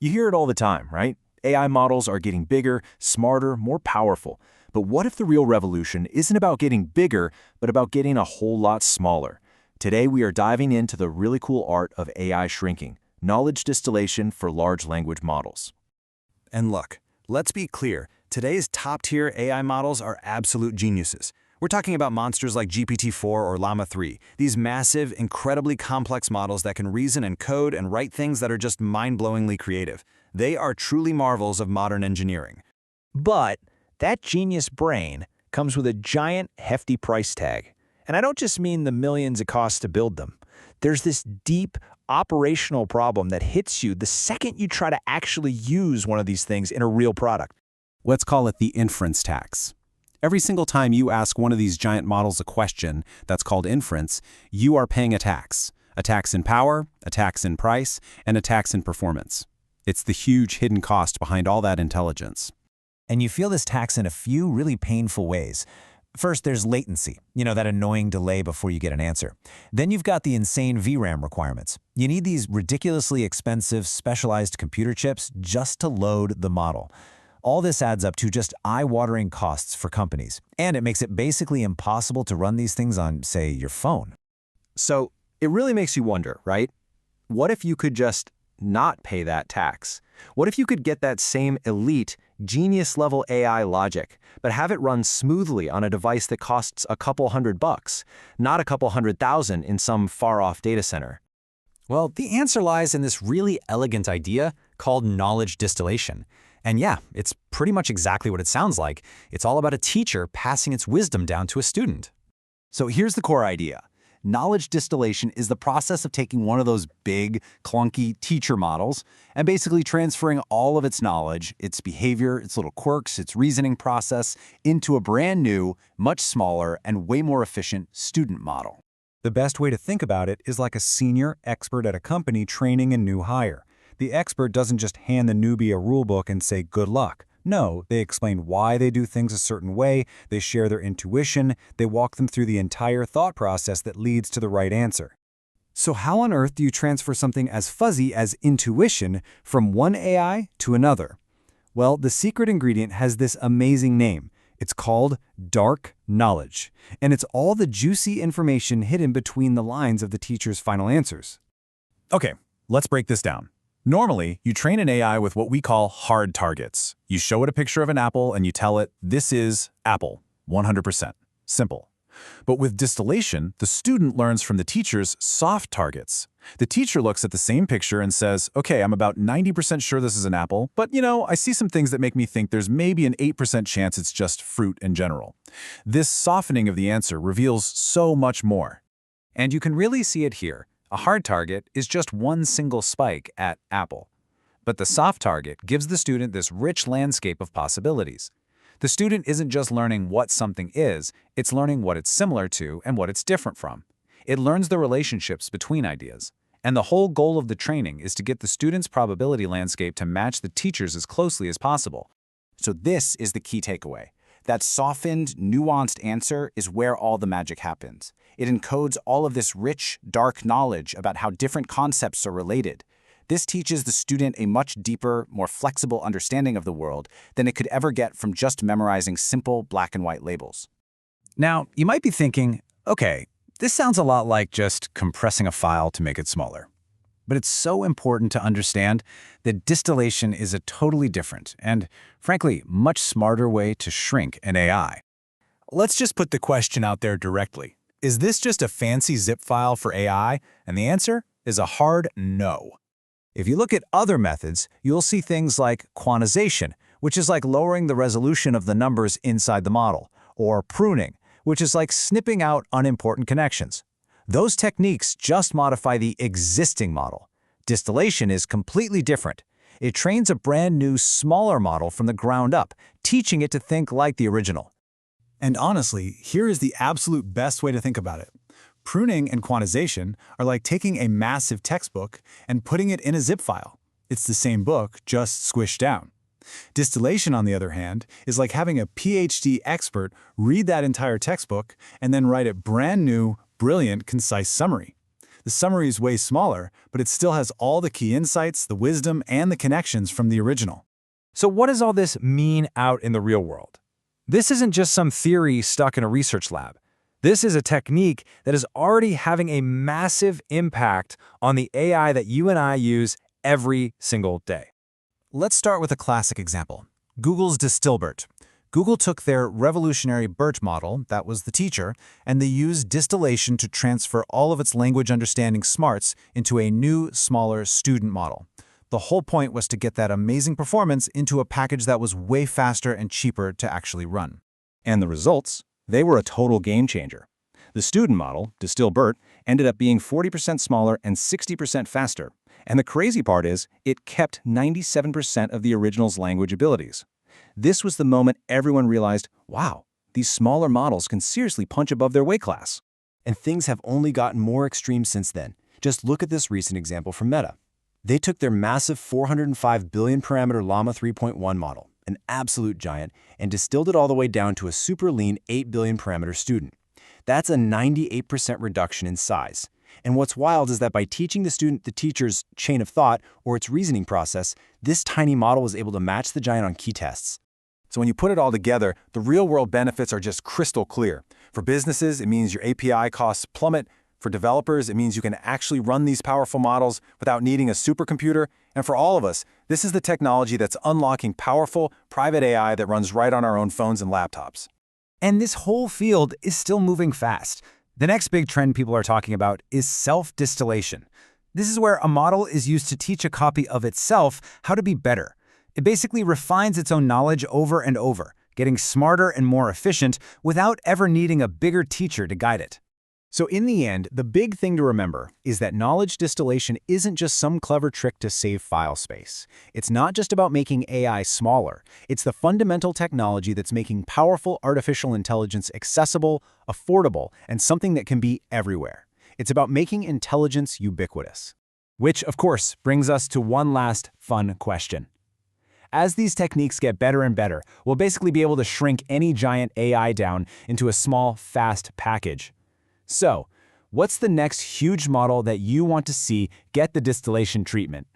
You hear it all the time, right? AI models are getting bigger, smarter, more powerful. But what if the real revolution isn't about getting bigger, but about getting a whole lot smaller? Today, we are diving into the really cool art of AI shrinking, knowledge distillation for large language models. And look, let's be clear, today's top-tier AI models are absolute geniuses. We're talking about monsters like GPT-4 or Llama 3, these massive, incredibly complex models that can reason and code and write things that are just mind-blowingly creative. They are truly marvels of modern engineering. But that genius brain comes with a giant, hefty price tag. And I don't just mean the millions it costs to build them. There's this deep operational problem that hits you the second you try to actually use one of these things in a real product. Let's call it the inference tax. Every single time you ask one of these giant models a question that's called inference, you are paying a tax. A tax in power, a tax in price, and a tax in performance. It's the huge hidden cost behind all that intelligence. And you feel this tax in a few really painful ways. First, there's latency, that annoying delay before you get an answer. Then you've got the insane VRAM requirements. You need these ridiculously expensive, specialized computer chips just to load the model. All this adds up to just eye-watering costs for companies, and it makes it basically impossible to run these things on, say, your phone. So it really makes you wonder, right? What if you could just not pay that tax? What if you could get that same elite, genius-level AI logic, but have it run smoothly on a device that costs a couple $100, not a couple $100,000 in some far-off data center? Well, the answer lies in this really elegant idea called knowledge distillation. And yeah, it's pretty much exactly what it sounds like. It's all about a teacher passing its wisdom down to a student. So here's the core idea. Knowledge distillation is the process of taking one of those big, clunky teacher models and basically transferring all of its knowledge, its behavior, its little quirks, its reasoning process into a brand new, much smaller, and way more efficient student model. The best way to think about it is like a senior expert at a company training a new hire. The expert doesn't just hand the newbie a rulebook and say, good luck. No, they explain why they do things a certain way, they share their intuition, they walk them through the entire thought process that leads to the right answer. So how on earth do you transfer something as fuzzy as intuition from one AI to another? Well, the secret ingredient has this amazing name. It's called dark knowledge, and it's all the juicy information hidden between the lines of the teacher's final answers. Okay, let's break this down. Normally, you train an AI with what we call hard targets. You show it a picture of an apple and you tell it, this is apple, 100%. Simple. But with distillation, the student learns from the teacher's soft targets. The teacher looks at the same picture and says, okay, I'm about 90% sure this is an apple, but I see some things that make me think there's maybe an 8% chance it's just fruit in general. This softening of the answer reveals so much more. And you can really see it here. A hard target is just one single spike at apple. But the soft target gives the student this rich landscape of possibilities. The student isn't just learning what something is, it's learning what it's similar to and what it's different from. It learns the relationships between ideas. And the whole goal of the training is to get the student's probability landscape to match the teacher's as closely as possible. So this is the key takeaway. That softened, nuanced answer is where all the magic happens. It encodes all of this rich, dark knowledge about how different concepts are related. This teaches the student a much deeper, more flexible understanding of the world than it could ever get from just memorizing simple black and white labels. Now, you might be thinking, okay, this sounds a lot like just compressing a file to make it smaller. But it's so important to understand that distillation is a totally different and, frankly, much smarter way to shrink an AI. Let's just put the question out there directly. Is this just a fancy zip file for AI? And the answer is a hard no. If you look at other methods, you'll see things like quantization, which is like lowering the resolution of the numbers inside the model, or pruning, which is like snipping out unimportant connections. Those techniques just modify the existing model. Distillation is completely different. It trains a brand new, smaller model from the ground up, teaching it to think like the original. And honestly, here is the absolute best way to think about it. Pruning and quantization are like taking a massive textbook and putting it in a zip file. It's the same book, just squished down. Distillation, on the other hand, is like having a PhD expert read that entire textbook and then write a brand new, brilliant, concise summary. The summary is way smaller, but it still has all the key insights, the wisdom, and the connections from the original. So what does all this mean out in the real world? This isn't just some theory stuck in a research lab. This is a technique that is already having a massive impact on the AI that you and I use every single day. Let's start with a classic example, Google's Distillbert. Google took their revolutionary BERT model, that was the teacher, and they used distillation to transfer all of its language understanding smarts into a new, smaller student model. The whole point was to get that amazing performance into a package that was way faster and cheaper to actually run. And the results? They were a total game changer. The student model, Distillbert, ended up being 40% smaller and 60% faster. And the crazy part is, it kept 97% of the original's language abilities. This was the moment everyone realized, wow, these smaller models can seriously punch above their weight class. And things have only gotten more extreme since then. Just look at this recent example from Meta. They took their massive 405 billion parameter Llama 3.1 model, an absolute giant, and distilled it all the way down to a super lean 8 billion parameter student. That's a 98% reduction in size. And what's wild is that by teaching the student the teacher's chain of thought or its reasoning process, this tiny model was able to match the giant on key tests. So when you put it all together, the real-world benefits are just crystal clear. For businesses, it means your API costs plummet. For developers, it means you can actually run these powerful models without needing a supercomputer. And for all of us, this is the technology that's unlocking powerful, private AI that runs right on our own phones and laptops. And this whole field is still moving fast. The next big trend people are talking about is self-distillation. This is where a model is used to teach a copy of itself how to be better. It basically refines its own knowledge over and over, getting smarter and more efficient without ever needing a bigger teacher to guide it. So in the end, the big thing to remember is that knowledge distillation isn't just some clever trick to save file space. It's not just about making AI smaller. It's the fundamental technology that's making powerful artificial intelligence accessible, affordable, and something that can be everywhere. It's about making intelligence ubiquitous. Which, of course, brings us to one last fun question. As these techniques get better and better, we'll basically be able to shrink any giant AI down into a small, fast package. So, what's the next huge model that you want to see get the distillation treatment?